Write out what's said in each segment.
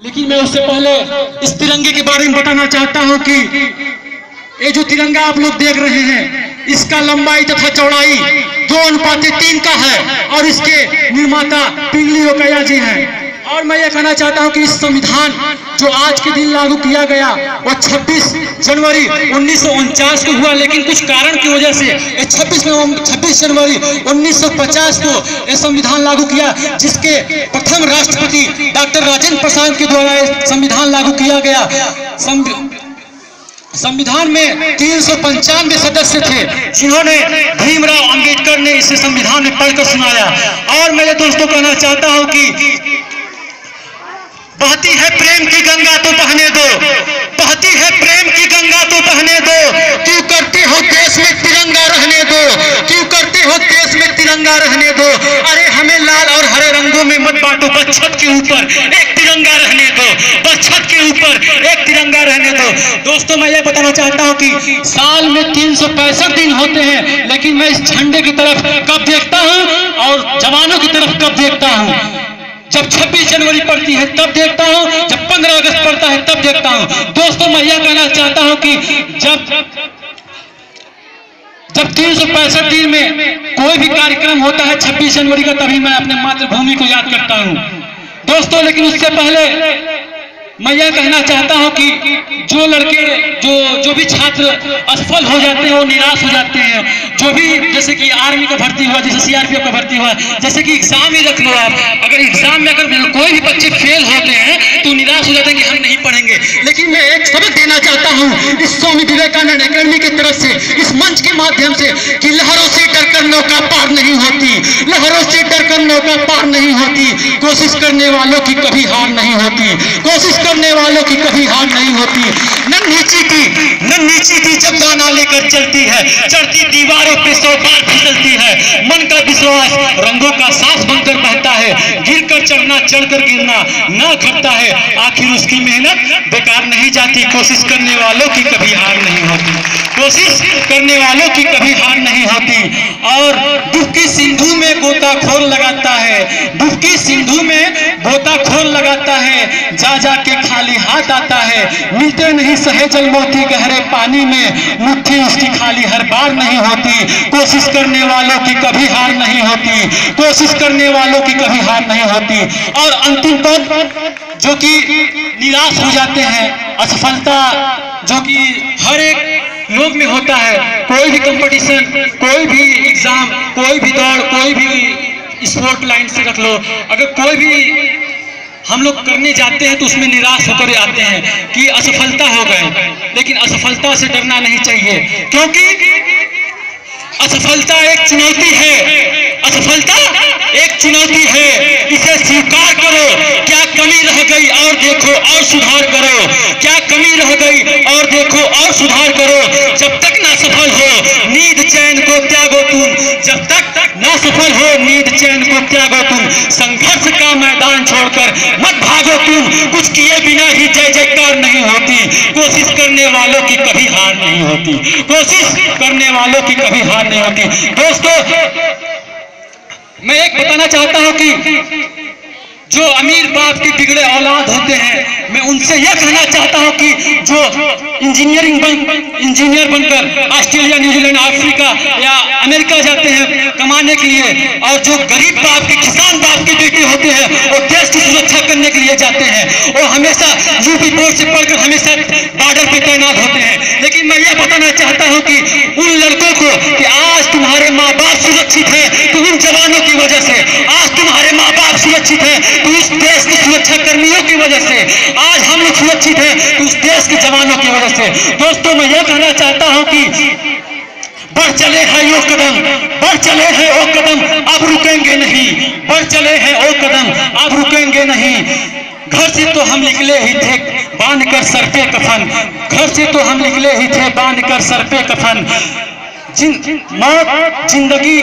लेकिन मैं उससे पहले इस तिरंगे के बारे में बताना चाहता हूं कि ये जो तिरंगा आप लोग देख रहे हैं, इसका लंबाई तथा चौड़ाई 2:3 का है और इसके निर्माता पिंगली ओकैया जी हैं। और मैं ये कहना चाहता हूं कि इस संविधान जो आज के दिन लागू किया गया वो 26 जनवरी 1949 को हुआ, लेकिन कुछ कारण की वजह से 26 जनवरी 1950 को यह संविधान लागू किया, जिसके प्रथम राष्ट्रपति डॉक्टर राजेंद्र प्रसाद के द्वारा संविधान लागू किया गया। संविधान में 395 सदस्य थे, जिन्होंने भीमराव अंबेडकर ने इसे संविधान में पढ़कर सुनाया। और मेरे दोस्तों कहना चाहता हूं कि बहती है प्रेम की गंगा तो बहने दो, बहती है प्रेम की गंगा तो बहने दो, क्यों करते हो देश में तिरंगा रहने दो, क्यों करते हो देश में तिरंगा रहने दो। अरे हमें लाल और हरे रंगों में मत बांटो, बस छत के ऊपर एक तिरंगा रहने दो, बस छत के ऊपर एक तिरंगा रहने दो। दोस्तों मैं ये बताना चाहता हूँ कि साल में 365 दिन होते हैं, लेकिन मैं इस झंडे की तरफ कब देखता हूँ और जवानों की तरफ कब देखता हूँ? जब 26 जनवरी पड़ती है तब देखता हूं, जब 15 अगस्त पड़ता है तब देखता हूं। दोस्तों मैं यह कहना चाहता हूं कि जब 365 दिन में कोई भी कार्यक्रम होता है 26 जनवरी का, तभी मैं अपने मातृभूमि को याद करता हूं दोस्तों। लेकिन उससे पहले मैं यह कहना चाहता हूं कि जो लड़के जो भी छात्र असफल हो जाते हैं, वो निराश हो जाते हैं। जो भी जैसे कि आर्मी का भर्ती हुआ, जैसे सीआरपीएफ का भर्ती हुआ, जैसे कि एग्जाम ही रख लो आप, अगर एग्जाम में अगर कोई भी बच्चे फेल होते हैं तो निराश हो जाते हैं कि हम नहीं पढ़ेंगे। लेकिन मैं एक सबक देना चाहता हूं इस स्वामी विवेकानंद अकेडमी की तरफ से, इस मंच के माध्यम से, कि लहरों से डरकर नौका पार नहीं होती, लहरों से डरकर नौका पार नहीं होती। कोशिश करने वालों की कभी हार नहीं होती, कोशिश करने वालों की कभी हार नहीं होती। नन्ही चीटी जब दाना लेकर चलती है, चढ़ती दीवारों पे 100 बार फिसलती है। मन का विश्वास रंगों का साथ बनकर बहता है, गिरकर चढ़ना चढ़कर गिरना ना घटता है, आखिर उसकी मेहनत बेकार नहीं जाती। कोशिश करने वालों की कभी हार नहीं होती, कोशिश करने वालों की कभी हार नहीं होती। और डुबकी सिंधु में गोताखोर लगाता है, डुबकी सिंधु में गोताखोर लगाता है, जा जा के खाली हाथ आता है। मिलते नहीं सहेजल मोती गहरे पानी में, मुट्ठी उसकी खाली हर बार नहीं होती। कोशिश करने वालों की कभी हार नहीं होती, कोशिश करने वालों की कभी हार नहीं होती। और अंतिम पर जो कि निराश हो जाते हैं, असफलता जो कि हर एक लोग में होता है। कोई भी कंपटीशन, कोई भी एग्जाम, कोई भी दौड़, कोई भी स्पोर्ट लाइन से रख लो, अगर कोई भी हम लोग करने जाते हैं तो उसमें निराश होकर आते हैं कि असफलता हो गए। लेकिन असफलता से डरना नहीं चाहिए, क्योंकि असफलता एक चुनौती है, असफलता एक चुनौती है। इसे स्वीकार करो, क्या कमी रह गई और देखो और सुधार करो, क्या कमी रह गई और देखो और सुधार करो। जब तक ना सफल हो नींद चैन को त्यागो तुम, जब तक ना सफल हो नींद चैन को त्यागो तुम। संघर्ष का मैदान छोड़कर मत भागो तुम, कुछ किए बिना ही जय जयकार नहीं होती। कोशिश करने वालों की कभी हार नहीं होती, कोशिश करने वालों की कभी हार नहीं होती। दोस्तों मैं एक बताना चाहता हूं कि जो अमीर बाप के बिगड़े औलाद होते हैं, मैं उनसे यह कहना चाहता हूं कि जो इंजीनियर बनकर ऑस्ट्रेलिया, न्यूजीलैंड, अफ्रीका या अमेरिका जाते हैं कमाने के लिए, और जो गरीब बाप के, किसान बाप के बेटे होते हैं, वो देश की सुरक्षा करने के लिए जाते हैं, वो हमेशा यूपी बोर्ड से पढ़कर हमेशा बॉर्डर पे तैनात होते हैं। लेकिन मैं यह बताना चाहता हूं कि उन लड़कों को कि आज तुम्हारे माँ बाप सुरक्षित है तो उन जवानों की वजह से, आज तुम्हारे माँ बाप सुरक्षित है तो उस देश के सुरक्षा कर्मियों की वजह से, आज हम लोग सुरक्षित हैं तो उस देश के जवानों की वजह से। दोस्तों मैं यह कहना चाहता हूं कि बढ़ चले हैं वो कदम, बढ़ चले हैं वो कदम, अब रुकेंगे नहीं, बढ़ चले हैं वो कदम, अब रुकेंगे नहीं। घर से तो हम निकले ही थे बांध कर सर पे कफन, घर से तो हम निकले ही थे बांध कर सर पे कफन। मौत जिंदगी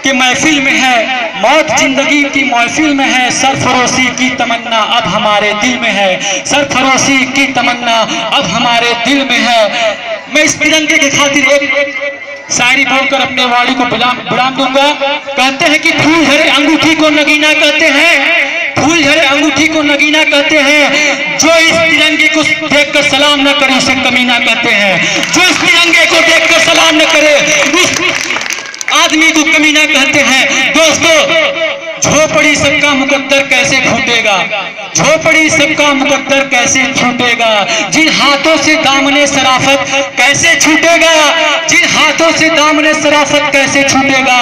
की महफिल में है, मौत जिंदगी की महफिल में है, सरफरोशी की तमन्ना अब हमारे दिल में है, सरफरोशी की तमन्ना अब हमारे दिल में है। मैं इस तिरंगे की खातिर एक शायरी बोलकर अपने वाणी को विराम दूंगा। कहते हैं कि फूल भरे अंगूठी को नगीना कहते हैं, फूल झड़े अंगूठी को नगीना कहते हैं, जो इस तिरंगे को देखकर सलाम न करे उसे कमीना कहते हैं, जो इस तिरंगे को देखकर सलाम न करे उस आदमी को कमीना कहते हैं। दोस्तों, झोपड़ी सबका मुकद्दर कैसे फूटेगा, झोपड़ी सबका मुकद्दर कैसे छूटेगा, जिन हाथों से दामने शराफत कैसे छूटेगा, जिन हाथों से दामने शराफत कैसे छूटेगा।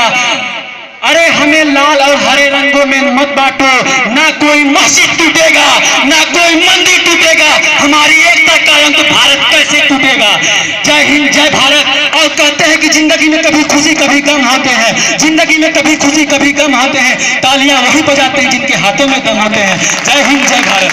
अरे हमें लाल और हरे रंगों में मत बांटो, ना कोई मस्जिद टूटेगा ना कोई मंदिर टूटेगा, हमारी एकता का रंग भारत कैसे टूटेगा। जय हिंद, जय भारत। और कहते हैं कि जिंदगी में कभी खुशी कभी गम होते हैं, जिंदगी में कभी खुशी कभी गम होते हैं, तालियां वही बजाते हैं जिनके हाथों में दम होते हैं। जय हिंद, जय भारत।